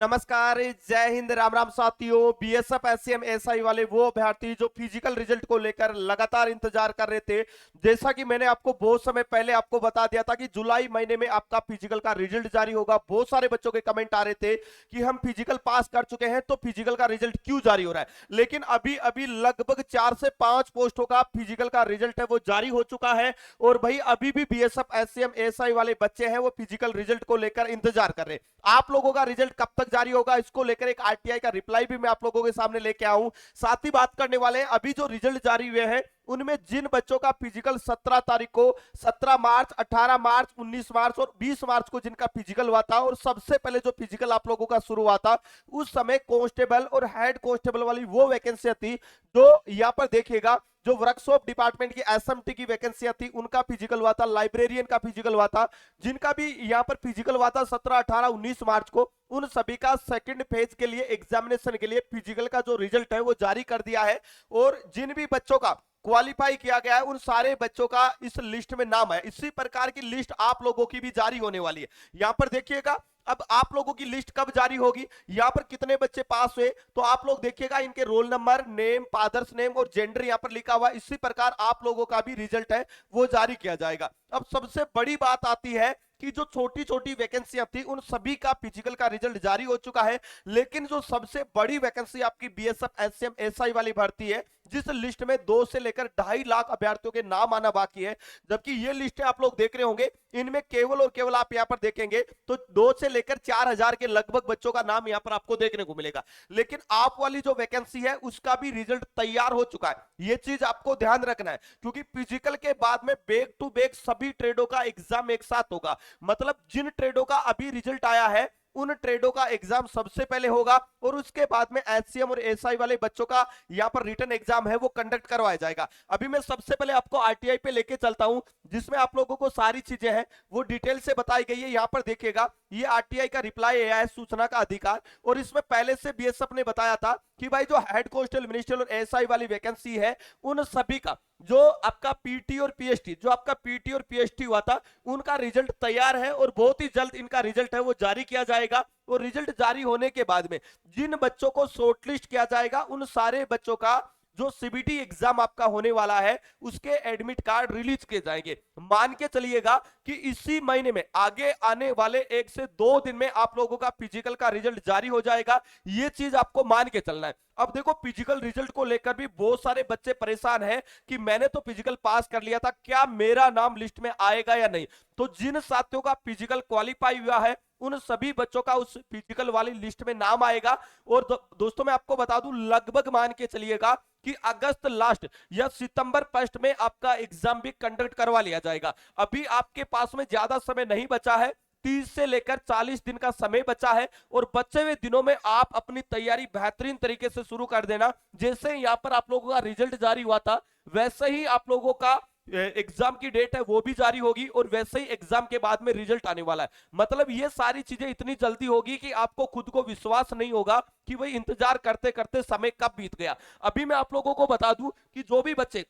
नमस्कार, जय हिंद, राम राम साथियों। बीएसएफ एसएम एसआई वाले वो अभ्यर्थी जो फिजिकल रिजल्ट को लेकर लगातार इंतजार कर रहे थे। जैसा कि मैंने आपको बहुत समय पहले आपको बता दिया था कि जुलाई महीने में आपका फिजिकल का रिजल्ट जारी होगा। बहुत सारे बच्चों के कमेंट आ रहे थे कि हम फिजिकल पास कर चुके हैं तो फिजिकल का रिजल्ट क्यों जारी हो रहा है। लेकिन अभी अभी लगभग 4 से 5 पोस्टों का फिजिकल का रिजल्ट है वो जारी हो चुका है। और भाई अभी भी बीएसएफ एसएम एसआई वाले बच्चे हैं वो फिजिकल रिजल्ट को लेकर इंतजार कर रहे हैं। आप लोगों का रिजल्ट कब तक जारी होगा इसको लेकर एक आरटीआई का रिप्लाई भी मैं आप लोगों के सामने लेके आऊं। साथ ही बात करने वाले हैं अभी जो रिजल्ट जारी हुए हैं उनमें जिन बच्चों का फिजिकल 17 तारीख को, 17 मार्च, 18 मार्च, 19 मार्च और 20 मार्च को जिनका फिजिकल हुआ था, और सबसे पहले जो फिजिकल आप लोगों का शुरू हुआ था उस समय कांस्टेबल और हेड कांस्टेबल वाली वो वैकेंसी थी जो यहां पर देखिएगा जो वर्कशॉप डिपार्टमेंट की एसएमटी की वैकेंसियां थी उनका फिजिकल हुआ था, लाइब्रेरियन का फिजिकल हुआ था, जिनका भी यहां पर फिजिकल हुआ था 17, 18, 19 मार्च को, उन सभी का सेकंड फेज के लिए एग्जामिनेशन के लिए फिजिकल का जो रिजल्ट है वो जारी कर दिया है। और जिन भी बच्चों का क्वालिफाई किया गया है उन सारे बच्चों का इस लिस्ट में नाम है। इसी प्रकार की लिस्ट आप लोगों की भी जारी होने वाली है। यहां पर देखिएगा अब आप लोगों की लिस्ट कब जारी होगी, यहां पर कितने बच्चे पास हुए तो आप लोग देखिएगा इनके roll number, name, father's name और जेंडर यहां पर लिखा हुआ। इसी प्रकार आप लोगों का भी रिजल्ट है वो जारी किया जाएगा। अब सबसे बड़ी बात आती है कि जो छोटी छोटी वैकेंसियां थी उन सभी का फिजिकल का रिजल्ट जारी हो चुका है। लेकिन जो सबसे बड़ी वैकेंसी आपकी बीएसएफ एसएम एसआई वाली भर्ती है जिस लिस्ट में 2 से लेकर 2.5 लाख अभ्यर्थियों के नाम आना बाकी है, जबकि ये लिस्ट आप लोग देख रहे होंगे इनमें केवल और केवल आप यहां पर देखेंगे तो 2 से लेकर 4,000 के लगभग बच्चों का नाम यहां पर आपको देखने को मिलेगा। लेकिन आप वाली जो वैकेंसी है उसका भी रिजल्ट तैयार हो चुका है। ये चीज आपको ध्यान रखना है क्योंकि फिजिकल के बाद में बैक टू बैक सभी ट्रेडों का एग्जाम एक साथ होगा। मतलब जिन ट्रेडों का अभी रिजल्ट आया है उन ट्रेडों का एग्जाम सबसे पहले होगा और उसके बाद में एचसीएम और एसआई वाले बच्चों का यहां पर रिटन एग्जाम है वो कंडक्ट करवाया जाएगा। अभी मैं सबसे पहले आपको आरटीआई पे लेके चलता हूं जिसमें आप लोगों को सारी चीजें हैं वो डिटेल से बताई गई है। यहां पर देखिएगा ये आरटीआई का रिप्लाई है सूचना का अधिकार, और इसमें पहले से बीएसएफ ने बताया था कि भाई जो हेड कांस्टेबल मिनिस्टर और एसआई वाली वैकेंसी है उन सभी का जो आपका पीटी और पीएचटी, जो आपका पीटी और पीएचटी हुआ था उनका रिजल्ट तैयार है और बहुत ही जल्द इनका रिजल्ट है वो जारी किया जाएगा। और रिजल्ट जारी होने के बाद में जिन बच्चों को शॉर्टलिस्ट किया जाएगा उन सारे बच्चों का जो सीबीटी एग्जाम आपका होने वाला है उसके एडमिट कार्ड रिलीज किए जाएंगे। मान के चलिएगा कि इसी महीने में आगे आने वाले 1 से 2 दिन में आप लोगों का फिजिकल का रिजल्ट जारी हो जाएगा। ये चीज आपको मान के चलना है। अब देखो फिजिकल रिजल्ट को लेकर भी बहुत सारे बच्चे परेशान हैं कि मैंने तो फिजिकल पास कर लिया था, क्या मेरा नाम लिस्ट में आएगा या नहीं। तो जिन साथियों का फिजिकल क्वालिफाई हुआ है उन सभी बच्चों का उस फिजिकल वाली लिस्ट में नाम आएगा। और दोस्तों मैं आपको बता दूं लगभग मान के चलिएगा कि अगस्त लास्ट या सितंबर फर्स्ट में आपका एग्जाम भी कंडक्ट करवा लिया जाएगा। अभी आपके पास में ज्यादा समय नहीं बचा है, 30 से लेकर 40 दिन का समय बचा है और बचे हुए दिनों में आप अपनी तैयारी बेहतरीन तरीके से शुरू कर देना। जैसे यहां पर आप लोगों का रिजल्ट जारी हुआ था वैसे ही आप लोगों का एग्जाम की डेट है वो भी जारी होगी और वैसे ही एग्जाम के बाद में रिजल्ट आने वाला है। मतलब ये सारी चीजें इतनी जल्दी होगी कि आपको खुद को विश्वास नहीं होगा कि भाई इंतजार करते करते समय कब बीत गया। अभी मैं आप लोगों को बता दूं कि जो भी बच्चे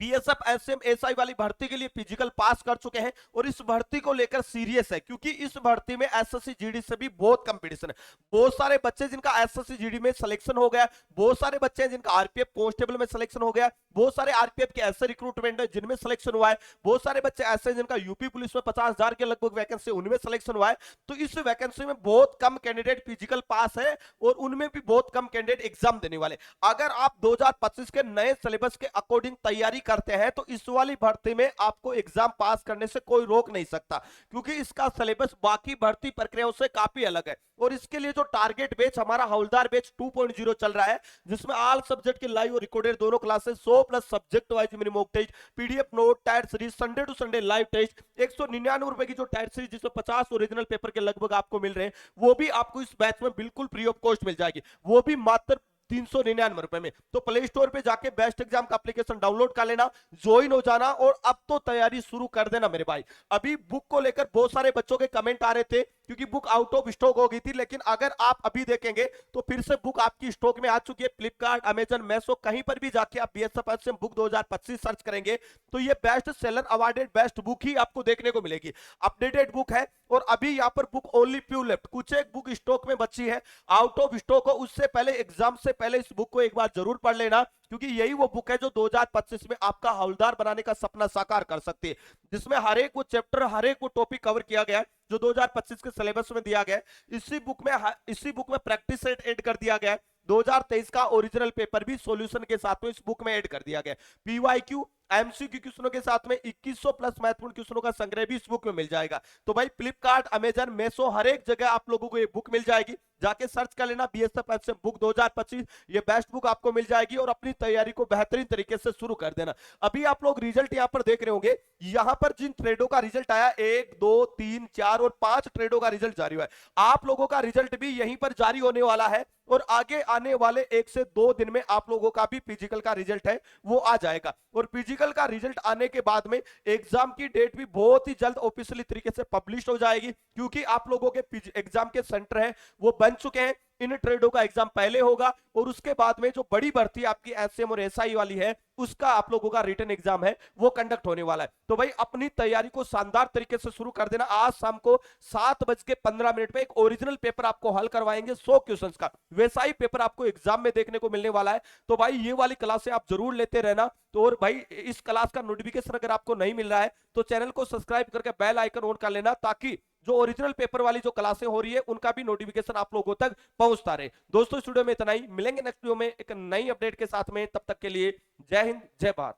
बीएसएफ एसएम एसआई वाली भर्ती के लिए फिजिकल पास कर चुके हैं और इस भर्ती को लेकर सीरियस है क्योंकि इस भर्ती में एसएससी जीडी से भी बहुत कंपटीशन है। बहुत सारे बच्चे जिनका एसएससी जीडी में सिलेक्शन हो गया, बहुत सारे बच्चे हैं जिनका आरपीएफ कांस्टेबल में सिलेक्शन हो गया, बहुत सारे आरपीएफ के ऐसे रिक्रूटमेंट है जिनमें सिलेक्शन हुआ है, बहुत सारे बच्चे ऐसे जिनका यूपी पुलिस में 50,000 के लगभग वैकेंसी उनमें सिलेक्शन हुआ है। तो इस वैकेंसी में बहुत कम कैंडिडेट फिजिकल पास है और उनमें भी बहुत कम कैंडिडेट एग्जाम देने वाले। अगर आप 2025 के नए सिलेबस के अकॉर्डिंग तैयारी करते हैं तो इस वाली भर्ती में आपको एग्जाम पास करने से कोई रोक नहीं सकता क्योंकि इसका सिलेबस बाकी भर्ती प्रक्रियाओं से काफी अलग है। और इसके लिए जो टारगेट बैच हमारा हवलदार बैच 2.0 चल रहा है जिसमें ऑल सब्जेक्ट के लाइव और रिकॉर्डेड दोनों classes, 100 plus subject wise mini mock test, PDF note, tier series, Sunday to Sunday live test, 199 रुपए की जो टायर सीरीज जिसमें 50 ओरिजिनल पेपर के लगभग आपको मिल रहे हैं वो भी आपको इस बैच में बिल्कुल फ्री ऑफ कॉस्ट मिल जाएगी, वो भी मात्र 399 रुपए में। तो प्ले स्टोर पे जाके बेस्ट एग्जाम का एप्लीकेशन डाउनलोड कर लेना, ज्वाइन हो जाना और अब तो तैयारी शुरू कर देना मेरे भाई। अभी बुक को लेकर बहुत सारे बच्चों के कमेंट आ रहे थे क्योंकि बुक आउट ऑफ स्टॉक हो गई थी। लेकिन अगर आप अभी देखेंगे तो फिर से बुक आपकी स्टॉक में आ चुकी है। फ्लिपकार्ट, अमेजन, मेसो, कहीं पर भी जाके आप बीएसएफ एसएम बुक 2025 सर्च करेंगे तो ये best seller awarded best book ही आपको देखने को मिलेगी। अपडेटेड बुक है और अभी यहाँ पर बुक ओनली फ्यू लेफ्ट, कुछ एक बुक स्टॉक में बची है, आउट ऑफ स्टॉक हो। उससे पहले एग्जाम से पहले इस बुक को एक बार जरूर पढ़ लेना, क्योंकि यही वो बुक है जो 2025 में आपका हवलदार बनाने का सपना साकार कर सकती है, जिसमें हर एक वो चैप्टर, हर एक वो टॉपिक कवर किया गया है जो 2025 के सिलेबस में दिया गया है। इसी बुक में प्रैक्टिस सेट ऐड कर दिया गया है। 2023 का ओरिजिनल पेपर भी सॉल्यूशन के साथ में इस बुक में ऐड कर दिया गया है। पीवाईक्यू, एमसीक्यू क्वेश्चनों के साथ में 2100 प्लस महत्वपूर्ण क्वेश्चनों का संग्रह भी इस बुक में मिल जाएगा। तो भाई फ्लिपकार्ट, अमेजन, मेसो, हर एक जगह आप लोगों को ये बुक मिल जाएगी, जाके सर्च कर लेना बीएसएफ एसएम बुक 2025। ये बेस्ट बुक आपको मिल जाएगी और अपनी तैयारी को बेहतरीन तरीके से शुरू कर देना। अभी आप लोग रिजल्ट यहां पर देख रहे होंगे, यहां पर जिन ट्रेडों का रिजल्ट आया 1, 2, 3, 4 और 5 ट्रेडों का रिजल्ट जारी हुआ है, आप लोगों का रिजल्ट भी यहीं पर जारी होने वाला है और आगे आने वाले 1 से 2 दिन में आप लोगों का भी फिजिकल का रिजल्ट है वो आ जाएगा। और फिजिकल का रिजल्ट आने के बाद में एग्जाम की डेट भी बहुत ही जल्द ऑफिशियली तरीके से पब्लिश हो जाएगी, क्योंकि आप लोगों के एग्जाम के सेंटर है वो बन चुके हैं। इन ट्रेडों का एग्जाम पहले होगा और उसके बाद में जो बड़ी भर्ती आपकी एसएम और एसआई वाली है उसका आप लोगों का रिटन एग्जाम है वो कंडक्ट होने वाला है। तो भाई अपनी तैयारी को शानदार तरीके से शुरू कर देना। आज शाम को 7:15 पे एक ओरिजिनल पेपर आपको हल करवाएंगे 100 क्वेश्चंस का, वैसा ही पेपर आपको एग्जाम में देखने को मिलने वाला है। तो भाई ये वाली क्लासें आप जरूर लेते रहना। तो और भाई इस क्लास का नोटिफिकेशन अगर आपको नहीं मिल रहा है तो चैनल को सब्सक्राइब करके बेल आइकन ऑन कर लेना, ताकि जो ओरिजिनल पेपर वाली जो क्लासें हो रही है उनका भी नोटिफिकेशन आप लोगों तक पहुंचता रहे। दोस्तों इस वीडियो में इतना ही, मिलेंगे नेक्स्ट वीडियो में एक नई अपडेट के साथ में, तब तक के लिए जय हिंद, जय भारत।